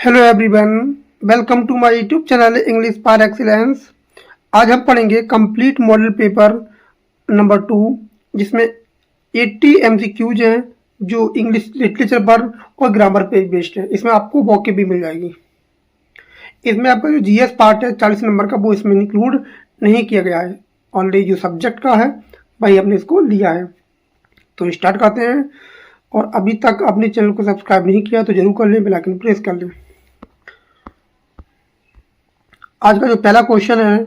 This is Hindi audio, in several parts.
Hello everyone, welcome to my YouTube channel English for excellence. आज हम पढ़ेंगे कंप्लीट मॉडल पेपर नंबर 2, जिसमें 80 एमसीक्यूज हैं जो इंग्लिश लिटरेचर पर और ग्रामर पे बेस्ड है। इसमें आपको मौके भी मिल जाएगी। इसमें आपका जो जीएस पार्ट है 40 नंबर का, वो इसमें इंक्लूड नहीं किया गया है। ऑलरेडी जो सब्जेक्ट का है भाई हमने इसको लिया है। तो स्टार्ट करते हैं। और अभी तक आपने चैनल को सब्सक्राइब नहीं किया तो जरूर कर लें, बेल आइकन प्रेस कर लें। आज का जो पहला क्वेश्चन है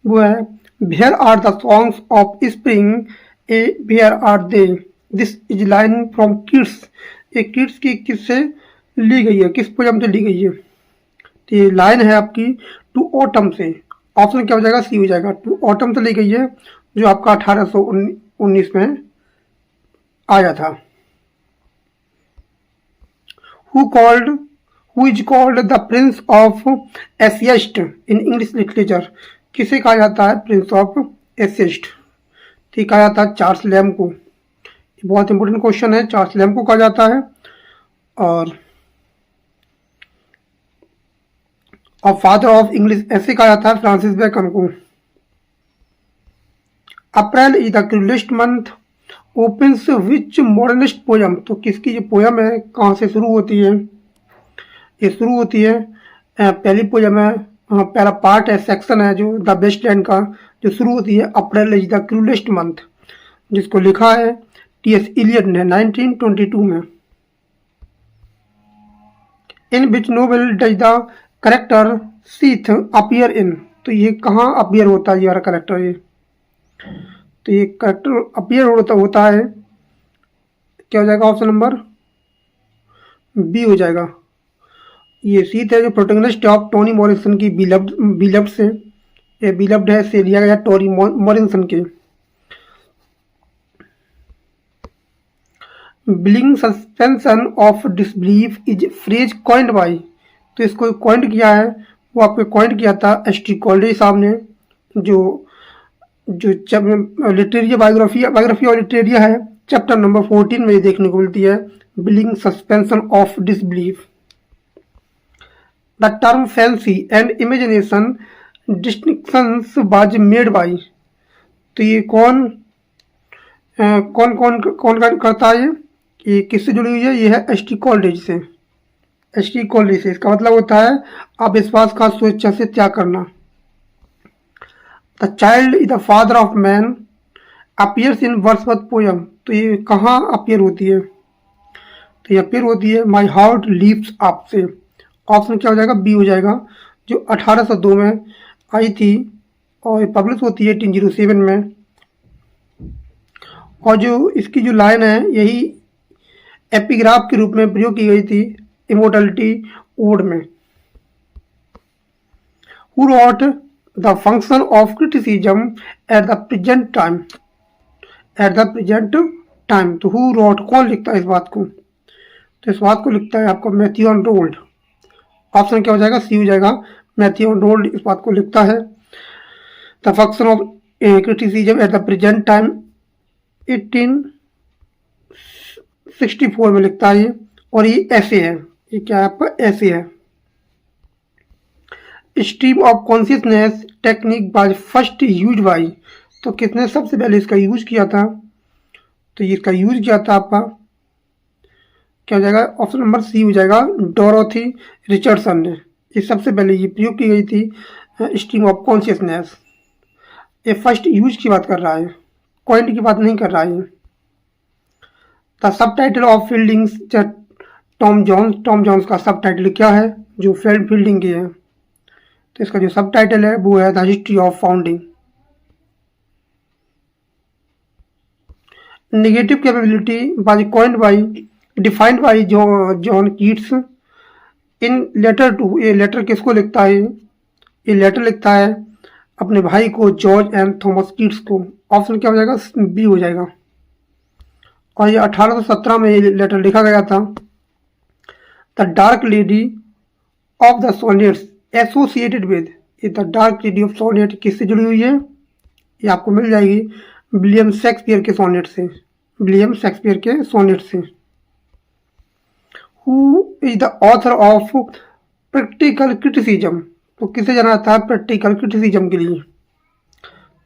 वो है where are the songs of spring a where are they. This is line from Keats. ये किड्स की किससे ली गई है, किस पोयम से ली गई है? तो ये लाइन है आपकी टू ऑटम से। ऑप्शन क्या हो जाएगा? सी हो जाएगा। टू ऑटम से ली गई है, जो आपका 1819 में आया था। Who is called the prince of essayists in English literature. किसे कहा जाता है प्रिंस ऑफ एसियस्ट? तो कहा जाता है चार्ल्स लैम को। ये बहुत इंपॉर्टेंट क्वेश्चन है। चार्ल्स लैम को कहा जाता है। और फादर ऑफ इंग्लिश ऐसे कहा जाता है फ्रांसिस बेकन को। अप्रैल is the cruellest month opens which modernist poem. तो किसकी जो पोयम है कहाँ से शुरू होती है? ये शुरू होती है पहली पोयम है, पहला पार्ट है, सेक्शन है जो द बेस्ट लैंड का, जो शुरू होती है April is the cruellest month, जिसको लिखा है टीएस इलियट ने 1922 में। In which novel does the character Seth appear in. तो ये कहाँ अपीयर होता है ये वाला करेक्टर? ये तो ये करेक्टर अपीयर होता है, क्या हो जाएगा? ऑप्शन नंबर बी हो जाएगा। ये सीथ है जो प्रोटैगनिस्ट ऑफ टोनी मॉरिसन की बिलव्ड से, ये बिलव्ड है से लिया गया टोनी मॉरिसन के। Billing suspension of disbelief is phrase coined by. तो इसको कॉइंड किया है, वो आपको कॉइंड किया था एस.टी. कॉलरेज साहब ने। जो लिटरेरिया बायोग्राफी और लिटरेरिया है, चैप्टर नंबर 14 में ये देखने को मिलती है, billing suspension of disbelief. The term fancy and imagination distinctions was made by. तो ये कौन करता है? ये किससे जुड़ी हुई है? ये है एस.टी. कॉलरेज से। एस.टी. कॉलरेज से। इसका मतलब होता है अविश्वास का स्वेच्छा से त्याग करना। The child is the father of man appears in Wordsworth poem. तो ये कहाँ अपीयर होती है? तो ये अपीयर होती है माई हार्ट लीप्स अप से। ऑप्शन क्या हो जाएगा? बी हो जाएगा, जो 1802 में आई थी और पब्लिश होती है 1807 में। और जो इसकी जो लाइन है यही एपिग्राफ के रूप में प्रयोग की गई थी इमोर्टलिटी ओड में। Who rot the function of criticism at the present time. तो हु रॉट, कौन लिखता है इस बात को? तो इस बात को लिखता है आपका मैथ्यू अनरोल्ड। ऑप्शन क्या हो जाएगा? सी हो जाएगा। मैथ्यू अनरोल्ड इस बात को लिखता है। The function of criticism at the present time 1864 में लिखता है ये। और ये ऐसे है, ये क्या है आपका? ऐसे है। Stream of consciousness technique was first use by. तो किसने सबसे पहले इसका यूज किया था? तो ये इसका यूज किया था आपका क्या हो जाएगा? ऑप्शन नंबर सी हो जाएगा, डोरोथी रिचर्डसन ने। ये सबसे पहले ये प्रयोग की गई थी स्ट्रीम ऑफ कॉन्शियसनेस। ये फर्स्ट यूज की बात कर रहा है, कॉइंड की बात नहीं कर रहा है। The subtitle of Fielding's Tom Jones का सब टाइटल क्या है जो फील्डिंग की है? तो इसका जो सब टाइटल है वो है the history of founding. Negative capability was coined by defined by John Keats in letter to. ये लेटर किसको लिखता है? ये लेटर लिखता है अपने भाई को, जॉर्ज एंड थॉमस कीट्स को। ऑप्शन क्या हो जाएगा? बी हो जाएगा। और ये 1817 में ये लेटर लिखा गया था। The dark lady of the sonnets associated with. ये the dark lady of sonnet किससे जुड़ी हुई है? ये आपको मिल जाएगी विलियम शेक्सपियर के सोनेट से। Who is the author of practical criticism, तो किसे जाना जाता है प्रैक्टिकल क्रिटिसिज्म के लिए?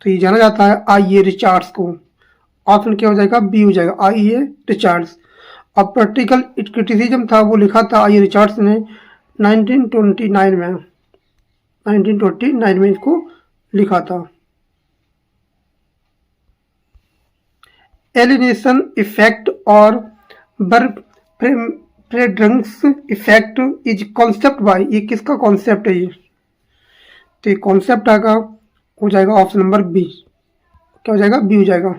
तो ये जाना जाता है आई ए रिचार्ड्स को। ऑप्शन क्या हो जाएगा? बी हो जाएगा, आई ए रिचार्ड्स। अब प्रैक्टिकल क्रिटिसिज्म था वो लिखा था आई ए रिचार्ड्स ने 1929 में, 1929 में इसको लिखा था। एलिनेशन इफेक्ट और प्रेड्रंस इफेक्ट इज कॉन्सेप्ट बाय, ये किसका कॉन्सेप्ट है ये? तो ये कॉन्सेप्ट आएगा, हो जाएगा ऑप्शन नंबर बी। क्या हो जाएगा? बी हो जाएगा।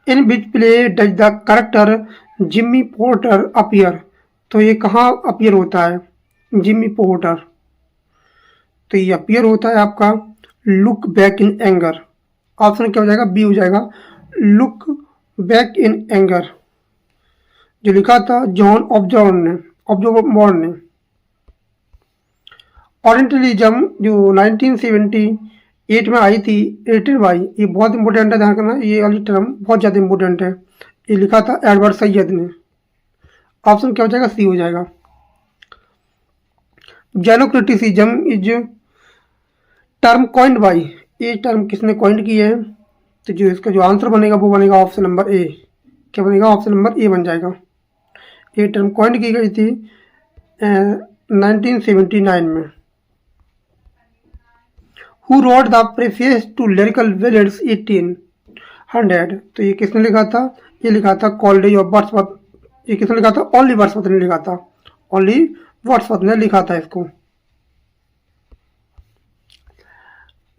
In which play does the character Jimmy Porter appear, तो ये कहाँ अपीयर होता है जिम्मी पोर्टर? तो ये अपीयर होता है आपका look back in anger. Option क्या हो जाएगा? बी हो जाएगा, लुक बैक इन एंगर, जो लिखा था जॉन ऑब्जर्वर ने। ओरिएंटलिज्म जो 1978 में आई थी, रिटन बाई, ये बहुत इंपॉर्टेंट है, ध्यान करना, ये वाली टर्म बहुत ज़्यादा इंपॉर्टेंट है। ये लिखा था एडवर्ड सैयद ने। ऑप्शन क्या हो जाएगा? सी हो जाएगा। जेनोक्रिटिसिज्म इज टर्म कॉइंड बाई, ये टर्म किसने कॉइंड की है? तो जो इसका जो आंसर बनेगा वो बनेगा ऑप्शन नंबर ए। क्या बनेगा? ऑप्शन नंबर ए बन जाएगा। ये टर्म कॉइंड की गई थी 1979 में। Who wrote the preface to lyrical ballads 1800, तो ये किसने लिखा था? ये लिखा था कॉलेज ऑफ वर्ड्सवर्थ। ये किसने लिखा था? ओनली वर्ड्सवर्थ ने लिखा था, ओनली वर्ड्सवर्थ ने लिखा था इसको।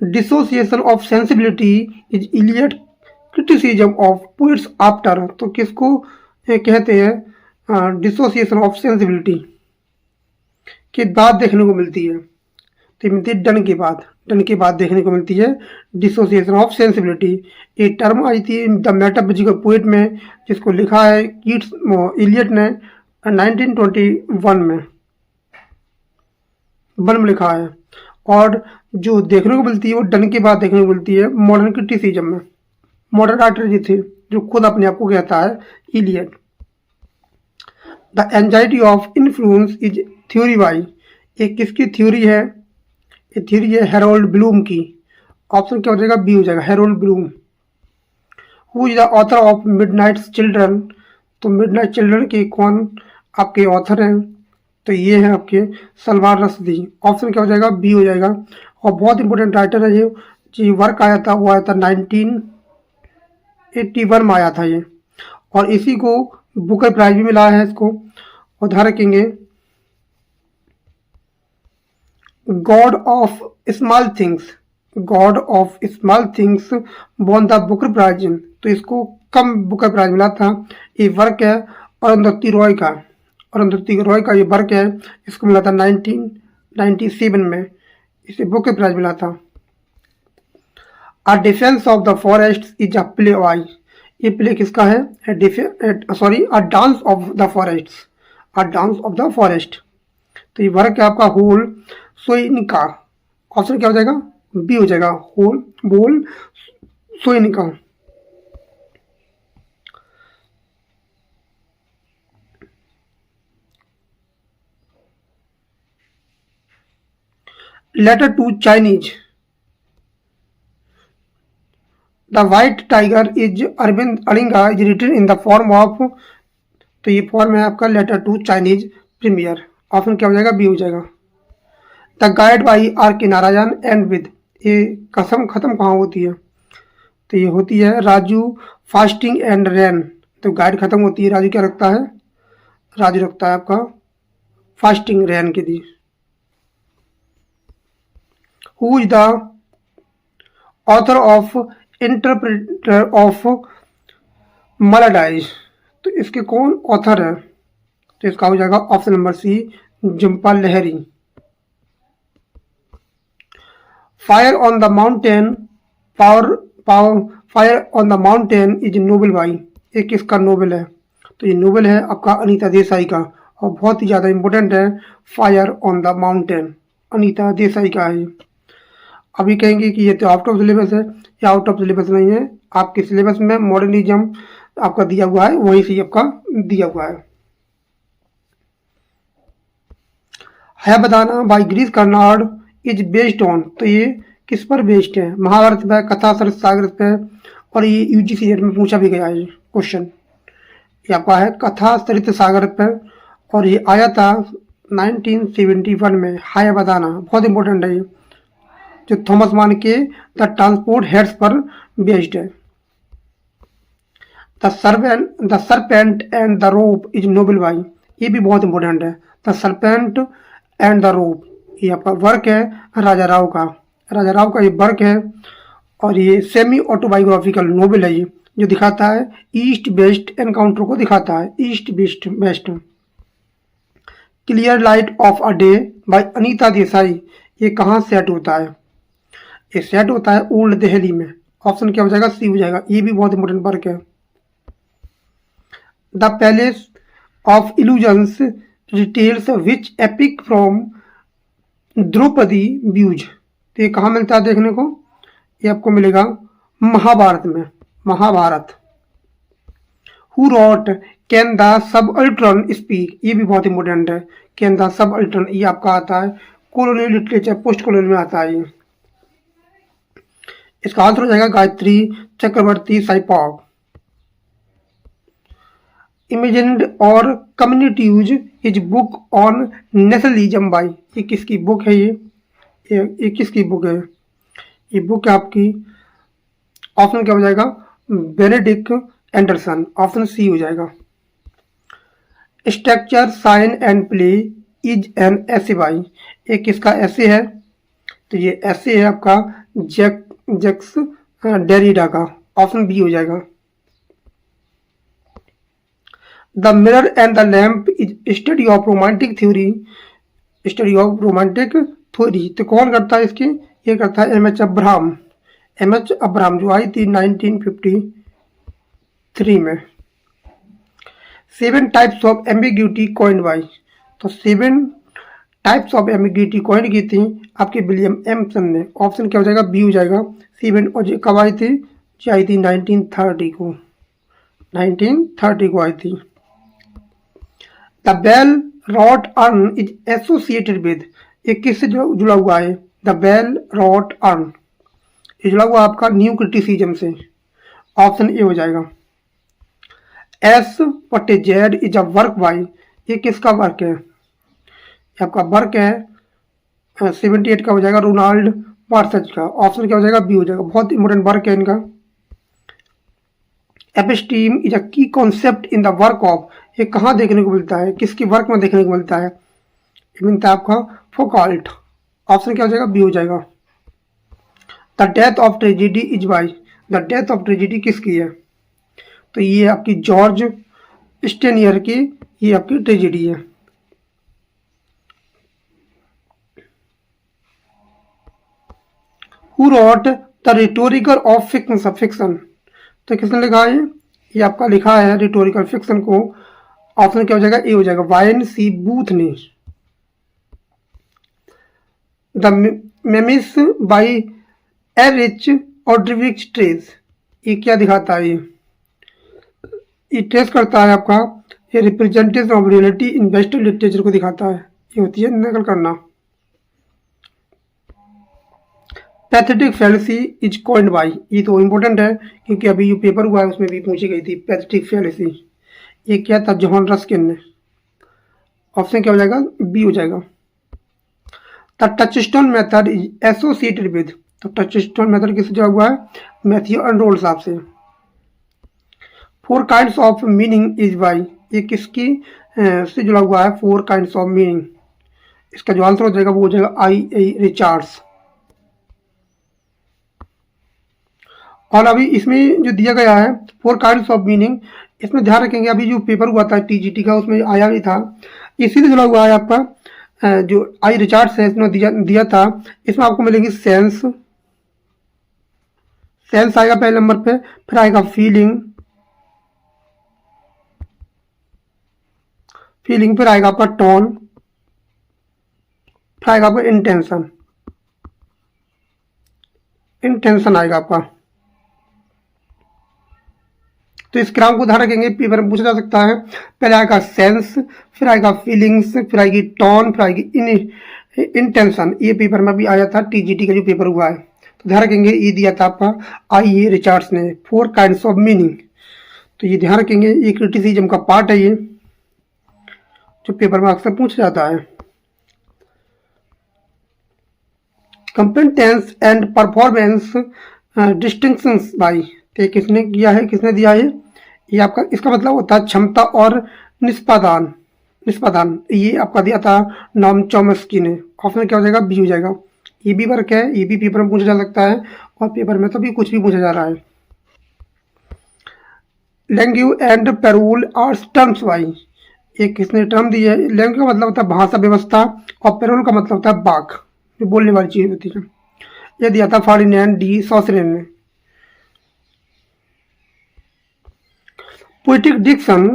Dissociation of sensibility is Eliot criticism of poets after, तो किसको कहते हैं डिसोसिएशन ऑफ सेंसिबिलिटी के बाद देखने को मिलती है? तो मिलती है डन के बाद देखने को मिलती है डिसोसिएशन ऑफ सेंसिबिलिटी। ये टर्म आई थी द मेटाफिजिकल पोएट में, जिसको लिखा है कीट्स इलियट ने 1921 में, वन में लिखा है। और जो देखने को मिलती है वो डन के बाद देखने को मिलती है मॉडर्न क्रिटिसिज्म में। मॉडर्न राइटर जी थे जो खुद अपने आप को कहता है Eliot. The anxiety of influence is theory by, ये किसकी थ्योरी है? ये थ्योरी है हेरोल्ड ब्लूम की। ऑप्शन क्या हो जाएगा? बी हो जाएगा, Harold Bloom. Who is the author of midnight children, तो मिडनाइट चिल्ड्रन के कौन आपके ऑथर हैं? तो ये है आपके सलमान रश्दी। ऑप्शन क्या हो जाएगा? बी हो जाएगा। और बहुत इंपॉर्टेंट राइटर है ये, जो वर्क आया था वो आया था 1981 में आया था ये, और इसी को बुकर प्राइज भी मिला है इसको। और ध्यान रखेंगे God of small things won the Booker prize, तो इसको कम बुकर प्राइज मिला था। ये वर्क है अरुंधति रॉय का, ये वर्क है, इसको मिला था 1997 में, इसे बुकर प्राइज मिला था। A defence of the forest is a play by, ये प्ले किसका है? अ डांस ऑफ द फॉरेस्ट। तो ये वर्क है आपका होल सोइनिका। ऑप्शन क्या हो जाएगा? बी हो जाएगा, Wole Soyinka. Letter to Chinese, the white tiger is Aravind Adiga is written in the form of, तो ये फॉर्म है आपका letter to Chinese premier. Option क्या हो जाएगा? बी हो जाएगा। द गाइड बाई आर के नारायण एंड विद, ये कसम खत्म कहाँ होती है? तो ये होती है राजू फास्टिंग एंड रैन। तो गाइड खत्म होती है, राजू क्या रखता है? राजू रखता है आपका फास्टिंग रैन के लिए। Who is the author of interpreter of maladies, तो इसके कौन ऑथर है? तो इसका हो जाएगा option number C, Jhumpa Lahiri. Fire on the mountain is novel by, ये किसका नोबेल है? तो ये नोबेल है आपका अनीता देसाई का, और बहुत ही ज़्यादा इंपॉर्टेंट है। Fire on the mountain Anita Desai का है। अभी कहेंगे कि ये तो आउट ऑफ सिलेबस है, या आउट ऑफ सिलेबस नहीं है, आपके सिलेबस में मॉडर्निज्म आपका दिया हुआ है, वहीं से आपका दिया हुआ है। Hayavadana by Girish Karnad is based on, तो ये किस पर बेस्ड है? महाभारत पे, कथा सरित सागर पे, और ये यूजीसी में पूछा भी गया है क्वेश्चन। ये आपका है कथा सरित सागर पे, और ये आया था 1971 में। हयबदाना बहुत इंपॉर्टेंट है ये, जो थॉमस मान के द ट्रांसपोर्ट हेड्स पर बेस्ड है। The serpent and the rope is novel by, ये भी बहुत इंपॉर्टेंट है। The serpent and the rope, ये आपका वर्क है राजा राव का। राजा राव का ये वर्क है, और ये सेमी ऑटोबायोग्राफिकल नोवेल है ये, जो दिखाता है ईस्ट वेस्ट एनकाउंटर को दिखाता है, east west. Clear light of a day by Anita Desai, ये कहाँ सेट होता है? ये सेट होता है ओल्ड दिल्ली में। ऑप्शन क्या हो जाएगा? सी हो जाएगा। ये भी बहुत इंपॉर्टेंट वर्क है। The palace of illusions retells which epic from Draupadi views, तो ये कहाँ मिलता है देखने को? ये आपको मिलेगा महाभारत में, Mahabharata. Who wrote can the subaltern speak, ये भी बहुत इंपॉर्टेंट है। कैन द सबअल्टर्न, ये आपका आता है कॉलोनियल लिटरेचर, पोस्ट कॉलोनियल में आता है ये। इसका आंसर हो जाएगा गायत्री चक्रवर्ती साइपॉग। इमेजिन्ड और community use is book on nationalism by, ये किसकी बुक है? ये किसकी बुक है? ये बुक है आपकी, ऑप्शन क्या हो जाएगा? बेनेडिक्ट एंडरसन, ऑप्शन सी हो जाएगा। Structure sign and play is an essay by, ये किसका ऐसे है? तो ये ऐसे है आपका जैक्स डेरिडा का, ऑप्शन बी हो जाएगा। The mirror and the lamp is study of romantic theory, study of romantic theory, तो कौन करता है इसकी? ये करता है एम एच अब्राहम, जो आई थी 1953 में। 7 types of ambiguity coined bye, तो 7 टाइप्स ऑफ एम्बिग्यूटी कॉइन की थी आपके विलियम एम्सन ने, ऑप्शन क्या हो जाएगा? बी हो जाएगा। 7, और ये कब आई थी? ये आई थी 1930 को, 1930 को आई थी। The well wrought urn is associated with, ये किससे जुड़ा हुआ है? द बेल रॉट अर्न, ये जुड़ा हुआ आपका न्यू क्रिटिसिज्म से, ऑप्शन ए हो जाएगा। S what Z is a work by, ये किसका वर्क है? ये आपका वर्क है 78 का हो जाएगा, रोनाल्ड बार्सच का, ऑप्शन क्या हो जाएगा? बी हो जाएगा। बहुत इंपॉर्टेंट वर्क है इनका। एपिस्टीम इज अ की concept in the work of, ये कहाँ देखने को मिलता है? किसकी वर्क में देखने को मिलता है? ये मिलता है आपका फोकाल्ट, ऑप्शन क्या हो जाएगा? बी हो जाएगा। The death of tragedy is by, the death of tragedy किसकी है? तो ये आपकी जॉर्ज स्टेनियर की, ये आपकी ट्रेजिडी है। Who rot the rhetorical of fiction, तो किसने लिखा है? ये आपका लिखा है रिटोरिकल फिक्शन को, ऑप्शन क्या हो जाएगा? ए हो जाएगा, वायन सी बूथ ने। द मेमिस बाई एरिच ऑड्रिविच ट्रेस, ये क्या दिखाता है? ये ट्रेस करता है आपका, ये representation of reality in western literature को दिखाता है। ये होती है नकल करना। Pathetic fallacy is coined by, ये तो इम्पोर्टेंट है क्योंकि अभी जो पेपर हुआ है उसमें भी पूछी गई थी पैथेटिक फैलेसी। ये क्या था? जॉन रस्किन ने, ऑप्शन क्या हो जाएगा? बी हो जाएगा। The touchstone method is associated with, तो टचस्टोन मेथड किससे जुड़ा हुआ है? मैथ्यू एंड्रोल साहब से। 4 kinds of meaning is by, ये किसकी से जुड़ा हुआ है? 4 काइंड्स ऑफ मीनिंग, इसका जो आंसर हो जाएगा वो हो जाएगा आई ए रिचार्ड्स। और अभी इसमें जो दिया गया है 4 काइंड्स ऑफ मीनिंग, इसमें ध्यान रखेंगे अभी जो पेपर हुआ था टीजीटी का उसमें आया भी था, इसी से जुड़ा हुआ है आपका जो आई रिचार्ड्स है इसमें दिया था। इसमें आपको मिलेगी सेंस, सेंस आएगा पहले नंबर पे, फिर आएगा फीलिंग, फिर आएगा आपका टोन, फिर आएगा आपका इंटेंशन आएगा आपका। तो इस क्राउन को ध्यान रखेंगे, पेपर में पूछा जा सकता है। पहले आएगा सेंस, फिर आएगा फीलिंग्स, फिर आएगी टोन, फिर आएगी इंटेंशन। ये पेपर में भी आया था, टीजीटी का जो पेपर हुआ है। तो ध्यान रखेंगे, ये दिया था आपका आई ए रिचर्ड्स ने, 4 काइंड्स ऑफ मीनिंग। तो ये ध्यान रखेंगे, ये क्रिटिसिज्म का पार्ट है, ये जो पेपर में अक्सर पूछा जाता है। कंपेटेंस एंड परफॉर्मेंस डिस्टिंक्शंस बाई, तो किसने किया है, किसने दिया है? ये आपका, इसका मतलब होता है क्षमता और निष्पादन। निष्पादन ये आपका दिया था नॉम चॉम्स्की ने। ऑप्शन क्या हो जाएगा? बी हो जाएगा। ये भी वर्क है, ये भी पेपर में पूछा जा सकता है, और पेपर में तो भी कुछ भी पूछा जा रहा है। Langue and parole are terms by, ये किसने टर्म दी है? लैंग्यू का मतलब होता है भाषा व्यवस्था, और पेरोल का मतलब होता है बाक, जो बोलने वाली चीज होती है। ये दिया था फार्डिनैंड डी सॉसरेन ने। Poetic diction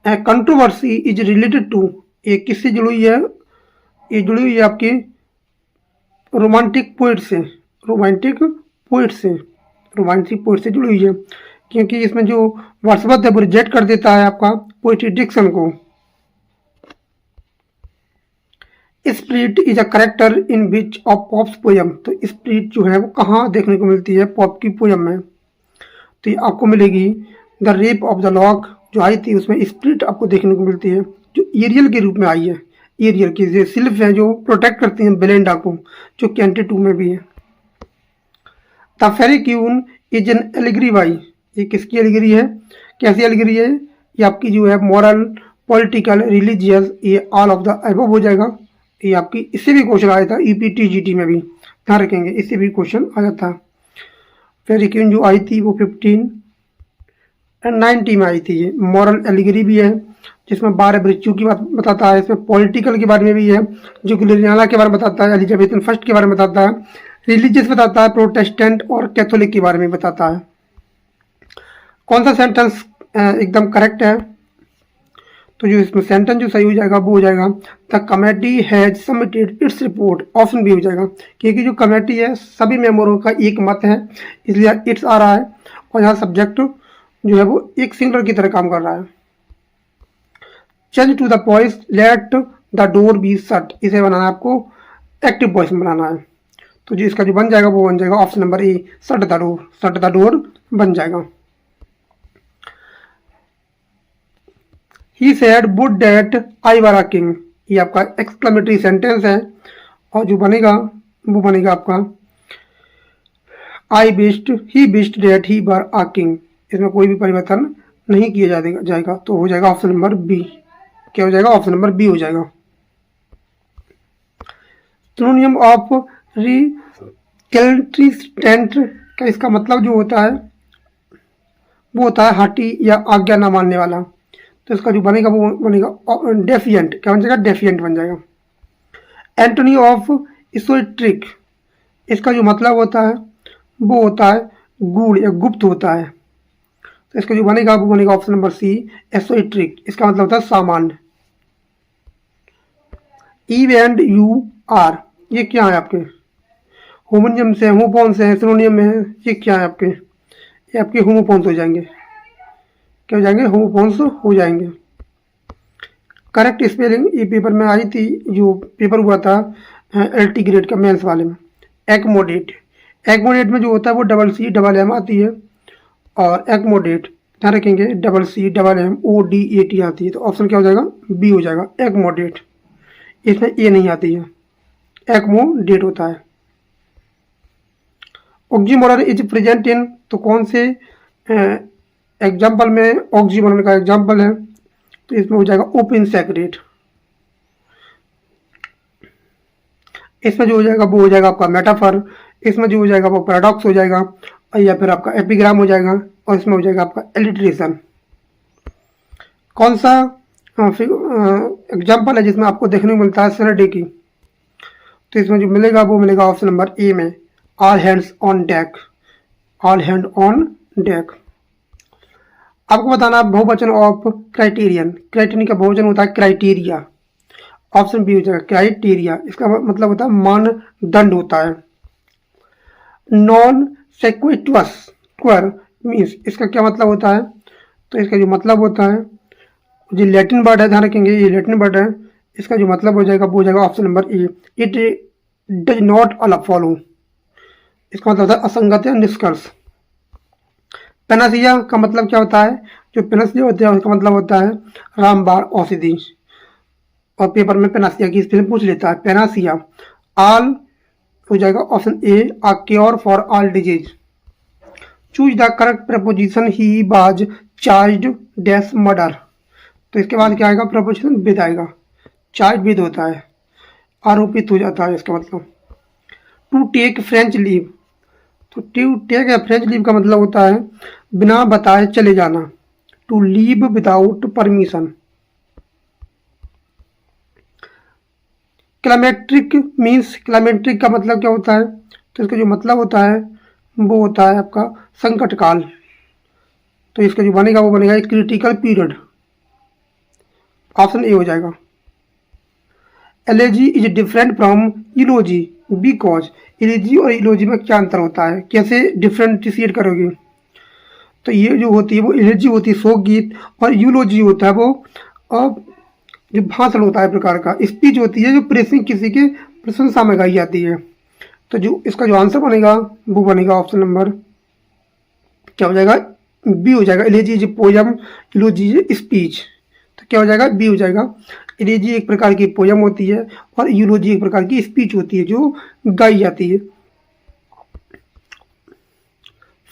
controversy is related to, ये किससे जुड़ी हुई है? ये जुड़ी हुई है आपकी रोमांटिक पोइट से। रोमांटिक पोइट से, रोमांटिक पोइट से जुड़ी हुई है, क्योंकि इसमें जो वर्ड्सवर्थ है वो रिजेक्ट कर देता है आपका पोएटिक डिक्शन को। Spirit is a character in which of pops poem, तो स्पिरिट जो है वो कहाँ देखने को मिलती है? पॉप की पोयम में। तो ये आपको मिलेगी the rape of the lock जो आई थी, उसमें स्पिरिट आपको देखने को मिलती है, जो एरियल के रूप में आई है। एरियल की जो सिल्फ है जो प्रोटेक्ट करती हैं बेलेंडा को, जो कैंटे 2 में भी है। The fairy queen is an allegory by, ये किसकी एलिगरी है? कैसी एलिगरी है? ये आपकी जो है मॉरल, पॉलिटिकल, रिलीजियस, ये ऑल ऑफ द अबव हो जाएगा। ये आपकी, इससे भी क्वेश्चन आया था ईपीटीजीटी में भी, ध्यान रखेंगे, इससे भी क्वेश्चन आया था। फेरी क्यून जो आई थी वो 1590 में आई थी। ये मॉरल एलिगरी भी है, जिसमें 12 मृत्यु की बात बताता है। इसमें पॉलिटिकल के बारे में भी है, जो ग्लोरियाना के बारे में बताता है, एलिजाबेथन फर्स्ट के बारे में बताता है, रिलीजियस बताता है, प्रोटेस्टेंट और कैथोलिक के बारे में बताता है। कौन सा सेंटेंस एकदम करेक्ट है? तो जो इसमें सेंटेंस जो सही हो जाएगा वो हो जाएगा the committee has submitted its report. Option भी हो जाएगा, क्योंकि जो कमेटी है सभी मेंबरों का एक मत है, इसलिए इट्स आ रहा है, और यहाँ सब्जेक्ट जो है वो एक सिंगुलर की तरह काम कर रहा है। Change to the voice let the door be shut, इसे बनाना है आपको एक्टिव वॉइस में बनाना है। तो जो इसका जो बन जाएगा वो बन जाएगा option number A, shut the door. Shut the door बन जाएगा। He said would that I were a king, ये आपका एक्सक्लेमेटरी सेंटेंस है, और जो बनेगा वो बनेगा आपका I beast he beast that he were a king. इसमें कोई भी परिवर्तन नहीं किया जाएगा, तो हो जाएगा ऑप्शन नंबर बी। क्या हो जाएगा? ऑप्शन नंबर बी हो जाएगा। सिनोनिम ऑफ रिकैल्ट्रेंट का इसका मतलब जो होता है वो होता है हठी या आज्ञा न मानने वाला। तो इसका जो बनेगा वो बनेगा डेफिएंट। क्या बन जाएगा? डेफिएंट बन जाएगा। एंटोनी ऑफ एसोट्रिक, इसका जो मतलब होता है वो होता है गूढ़ या गुप्त होता है। तो इसका जो बनेगा वो बनेगा ऑप्शन नंबर सी, एसोट्रिक। इसका मतलब होता है सामान्य। ईव एंड यू आर, ये क्या है आपके? होमोनियम से, होमोफोन से, सिनोनियम में है, ये क्या है आपके? ये आपके होमोफोन्स हो जाएंगे। क्या हो जाएंगे? होमोफोन्स हो जाएंगे। करेक्ट स्पेलिंग ये पेपर में आई थी, जो पेपर हुआ था LT ग्रेड का मेंस वाले में। एक्मोडेट, एक्मोडेट में जो होता है वो CCCM आती है, और एक्मोडेट ध्यान रखेंगे CCCMODAT आती है। तो ऑप्शन क्या हो जाएगा? बी हो जाएगा, एक्मोडेट। इसमें ए नहीं आती है, एक्मोडेट होता है। ऑक्सीमोरन इज प्रेजेंट इन, तो कौन से एग्जाम्पल में ऑक्सीमोरन का एग्जाम्पल है? तो इसमें हो जाएगा ओपन सेक्रेट। इसमें जो हो जाएगा वो हो जाएगा आपका मेटाफर, इसमें जो हो जाएगा वो पैराडॉक्स हो जाएगा, या फिर आपका एपिग्राम हो जाएगा, और इसमें हो जाएगा आपका एलिट्रेशन। कौन सा एग्जाम्पल है जिसमें आपको देखने को मिलता है सैटरडे की? तो इसमें जो मिलेगा वो मिलेगा ऑप्शन नंबर ए में, all hands on deck. All hand on deck. आपको बताना बहुवचन ऑफ क्राइटेरियन। क्राइटेरियन का बहुवचन होता है क्राइटेरिया। ऑप्शन बी हो जाएगा क्राइटेरिया। इसका मतलब होता है मानदंड होता है। नॉन सेक्वेटस क्वर मीन्स, इसका क्या मतलब होता है? तो इसका जो मतलब होता है, जो लैटिन वर्ड है, ध्यान रखेंगे ये लैटिन वर्ड है, इसका जो मतलब हो जाएगा वो हो जाएगा option number A, it does not all follow. इसका मतलब होता है असंगत या निष्कर्ष। पेनासिया का मतलब क्या होता है, जो पेनासिया होता है उसका मतलब होता है रामबाण औषधि, और पेपर में पेनासिया की स्पेलिंग पूछ लेता है। पेनासिया ऑल हो जाएगा option A, a cure for all disease. Choose the correct preposition, he was charged dash murder. तो इसके बाद क्या आएगा, प्रपोजिशन विद आएगा, चार्ज विद होता है, आरोपित हो जाता है इसका मतलब। टू टेक फ्रेंच लीव, तो टू टेक फ्रेंच लीव का मतलब होता है बिना बताए चले जाना, to leave without permission. Climacteric means, climacteric का मतलब क्या होता है, तो इसका जो मतलब होता है वो होता है आपका संकट काल। तो इसका जो बनेगा वो बनेगा क्रिटिकल पीरियड, ऑप्शन ए हो जाएगा। Elegy is different from eulogy because, elegy और इलोजी में क्या अंतर होता है, कैसे डिफ्रेंटिशिएट करोगे। तो ये जो होती है वो एलेजी होती है शोक गीत, और यूलोजी होता है वो जो भाषण होता है प्रकार का, स्पीच होती है जो प्रेसिंग किसी के प्रशंसा में गाई जाती है। तो जो इसका जो आंसर बनेगा वो बनेगा ऑप्शन नंबर क्या हो जाएगा, बी हो जाएगा। Elegy is poem, eulogy is speech. तो क्या हो जाएगा, बी हो जाएगा। एलेजी एक प्रकार की पोयम होती है और यूलोजी एक प्रकार की स्पीच होती है जो गाई जाती है।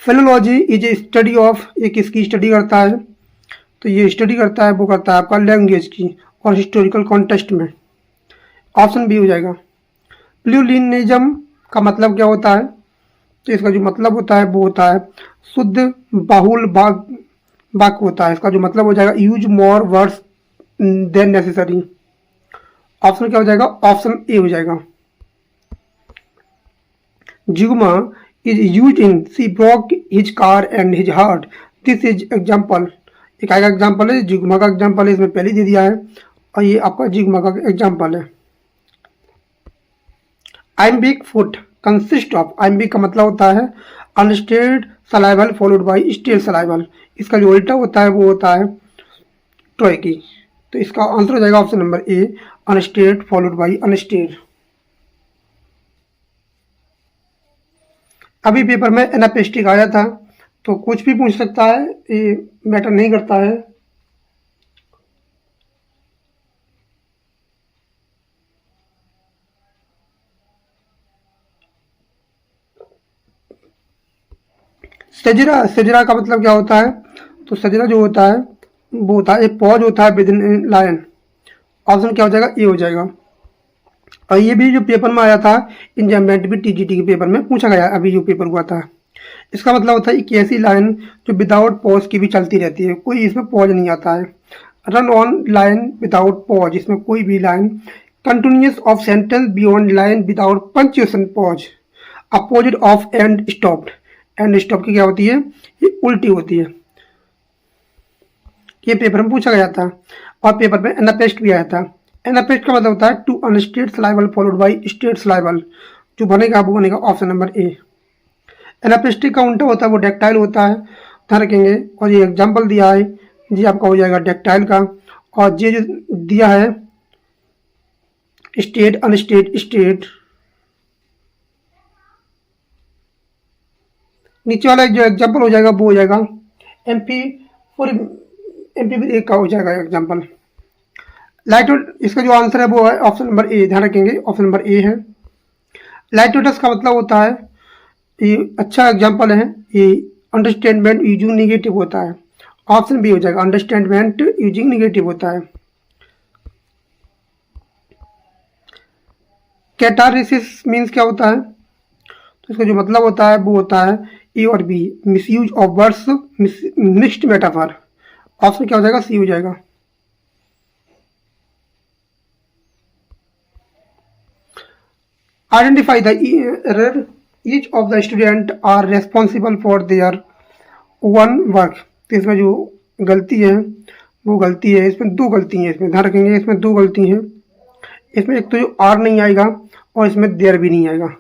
Philology is a study of, ये किसकी स्टडी करता है, तो ये स्टडी करता है वो करता है आपका लैंग्वेज की और हिस्टोरिकल कॉन्टेक्स्ट में, ऑप्शन बी हो जाएगा। प्लूलिनिज्म का मतलब क्या होता है, तो इसका जो मतलब होता है वो होता है शुद्ध बाहुल वाक्य होता है। इसका जो मतलब हो जाएगा use more words than necessary. Option क्या हो जाएगा, ऑप्शन ए हो जाएगा। Zeugma is use in see broke his car and his heart, this is example. एक आएगा एग्जाम्पल है, जिग्मा का एग्जाम्पल है, इसमें पहले दे दिया है और ये आपका जिग्मा का एग्जाम्पल है। Iambic foot consist of, iambic का मतलब होता है अनस्टेड सलाइवल फॉलोड बाई स्टेड सलाइवल। इसका जो उल्टा होता है वो होता है ट्रोइकी। तो इसका आंसर हो जाएगा option number A, unstressed followed by unstressed. अभी पेपर में एनापेस्टिक आया था, तो कुछ भी पूछ सकता है, ये मैटर नहीं करता है। सजरा, सजरा का मतलब क्या होता है, तो सजरा जो होता है वो होता है एक पॉज होता है विद इन लायन। ऑप्शन क्या हो जाएगा, ए हो जाएगा। और ये भी जो पेपर में आया था इंजॉयमेंट भी टीजीटी के पेपर में पूछा गया, अभी जो पेपर हुआ था। इसका मतलब होता है कि ऐसी लाइन जो विदाउट पॉज की भी चलती रहती है, कोई इसमें पॉज नहीं आता है। Run on line without pause, इसमें कोई भी line. Continuous of sentence beyond line without punctuation pause. Opposite of and stopped, and stop की क्या होती है, ये उल्टी होती है। ये पेपर में पूछा गया था और पेपर में एनापेस्ट भी आया था। एनापेस्ट का मतलब होता है to unstated सलाइवल followed by state सलाइवल। जो बनेगा वो बनेगा ऑप्शन नंबर ए। एनापेस्टिक का उल्टा होता है वो डेक्टाइल होता है, ध्यान रखेंगे। और ये एग्जाम्पल दिया है जी आपका हो जाएगा डेक्टाइल का, और ये जो दिया है स्टेट अनस्टेड स्टेट। नीचे वाला जो एग्जाम्पल हो जाएगा वो हो जाएगा एमपी और एमपी का हो जाएगा एग्जाम्पल। लाइट, इसका जो आंसर है वो है ऑप्शन नंबर ए, ध्यान रखेंगे ऑप्शन नंबर ए है। लाइटोटस का मतलब होता है, ये अच्छा एग्जाम्पल है, ये अंडरस्टैंडमेंट यूजिंग निगेटिव होता है। ऑप्शन बी हो जाएगा, अंडरस्टैंडमेंट यूजिंग निगेटिव होता है। कैटारसिस मीन्स क्या होता है, तो इसका जो मतलब होता है वो होता है ए और B, misuse of words, mixed metaphor. Option क्या हो जाएगा, सी हो जाएगा। Identify the error, each of the student are responsible for their one work. तो इसमें जो गलती है वो गलती है, इसमें दो गलती हैं, इसमें ध्यान रखेंगे, इसमें दो गलती हैं। इसमें एक तो जो आर नहीं आएगा और इसमें देयर भी नहीं आएगा,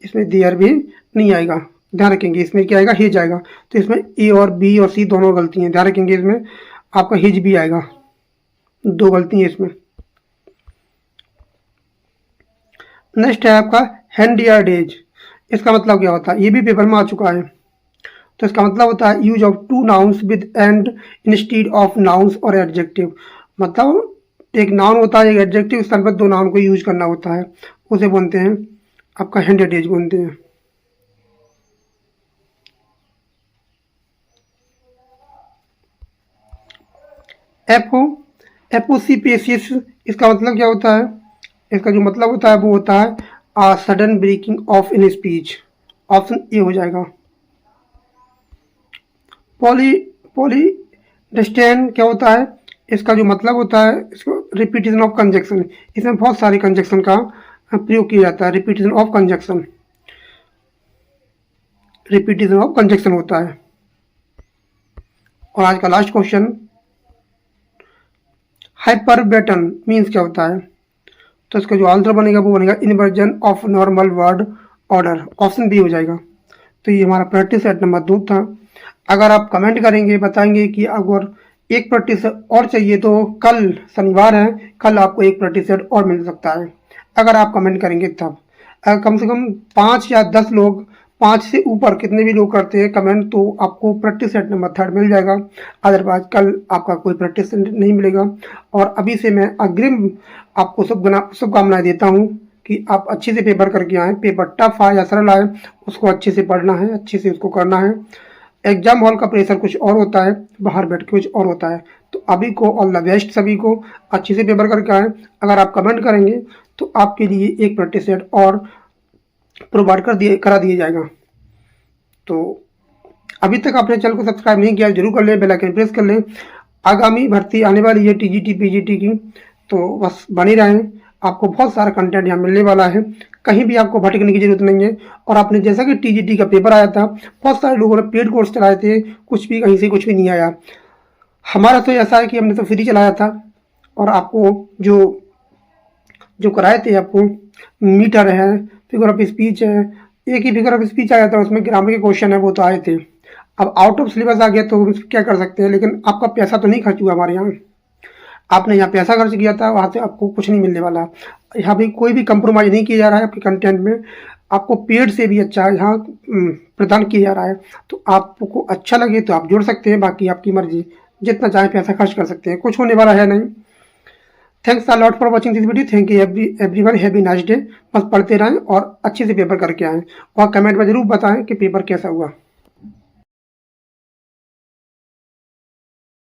इसमें देयर भी नहीं आएगा। ध्यान रखेंगे इसमें क्या आएगा, हिज आएगा। तो इसमें ए और बी और सी दोनों गलती हैं, ध्यान रखेंगे इसमें आपका हिज भी आएगा, 2 गलती है इसमें। नेक्स्ट है आपका हैंडियार्डेज। इसका मतलब क्या होता है, ये भी पेपर में आ चुका है। तो इसका मतलब होता है use of 2 nouns with and instead of nouns और एडजेक्टिव। मतलब एक नाउन होता है, एक एडजेक्टिव स्थान पर 2 नाउन को यूज करना होता है, उसे बोलते हैं आपका हैंडियार्डेज बोलते हैं। एपोसिपेसिस, इसका मतलब क्या होता है, इसका जो मतलब होता है वो होता है a sudden breaking off in speech. Option A हो जाएगा। पॉली पॉलीडेस्टेन क्या होता है, इसका जो मतलब होता है, इसको रिपीटेशन ऑफ कंजक्शन, इसमें बहुत सारे कंजक्शन का प्रयोग किया जाता है। Repetition of conjunction, repetition of conjunction होता है। और आज का लास्ट क्वेश्चन, हाइपरबेटन मीन्स क्या होता है। तो इसका जो आंसर बनेगा वो बनेगा inversion of normal word order. Option B हो जाएगा। तो ये हमारा प्रैक्टिस सेट नंबर 2 था। अगर आप कमेंट करेंगे, बताएंगे कि अगर एक प्रैक्टिस और चाहिए तो कल शनिवार है, कल आपको एक प्रैक्टिस सेट और मिल सकता है अगर आप कमेंट करेंगे तब। अगर कम से कम 5 या 10 लोग, 5 से ऊपर कितने भी लोग करते हैं कमेंट, तो आपको प्रैक्टिस सेट नंबर 3 मिल जाएगा। अदरवाइज कल आपका कोई प्रैक्टिस सेट नहीं मिलेगा। और अभी से मैं अग्रिम आपको शुभकामनाएं देता हूँ कि आप अच्छे से पेपर करके आएँ। पेपर टफ आए या सरल आए, उसको अच्छे से पढ़ना है, अच्छे से उसको करना है। एग्जाम हॉल का प्रेशर कुछ और होता है, बाहर बैठ के कुछ और होता है। तो अभी को ऑल द बेस्ट, सभी को अच्छे से पेपर करके आएँ। अगर आप कमेंट करेंगे तो आपके लिए एक प्रैक्टिस सेट और प्रोवाइड करा दिया जाएगा। तो अभी तक आपने चैनल को सब्सक्राइब नहीं किया जरूर कर लें, बेल आइकन प्रेस कर लें। आगामी भर्ती आने वाली है टीजीटी पीजीटी की, तो बस बने रहें। आपको बहुत सारा कंटेंट यहाँ मिलने वाला है, कहीं भी आपको भटकने की जरूरत नहीं है। और आपने जैसा कि टीजीटी का पेपर आया था, बहुत सारे लोगों ने पेड कोर्स चलाए थे, कुछ भी कहीं से कुछ भी नहीं आया। हमारा तो ऐसा है कि हमने तो फ्री चलाया था, और आपको जो कराए थे, आपको मीटर है, फिगर ऑफ स्पीच है, एक ही फिगर ऑफ स्पीच आया था, उसमें ग्रामर के क्वेश्चन है वो तो आए थे। अब आउट ऑफ सिलेबस आ गया तो क्या कर सकते हैं, लेकिन आपका पैसा तो नहीं खर्च हुआ हमारे यहाँ। आपने यहाँ पैसा खर्च किया था, वहाँ से आपको कुछ नहीं मिलने वाला। यहाँ भी कोई भी कंप्रोमाइज़ नहीं किया जा रहा है आपके कंटेंट में। आपको पेड से भी अच्छा यहाँ प्रदान किया जा रहा है। तो आपको अच्छा लगे तो आप जुड़ सकते हैं, बाकी आपकी मर्जी, जितना चाहे पैसा खर्च कर सकते हैं, कुछ होने वाला है नहीं। Thanks a lot for watching this video. Thank you everyone, have a nice day. बस पढ़ते रहें और अच्छे से पेपर करके आएँ, और कमेंट में ज़रूर बताएं कि पेपर कैसा हुआ।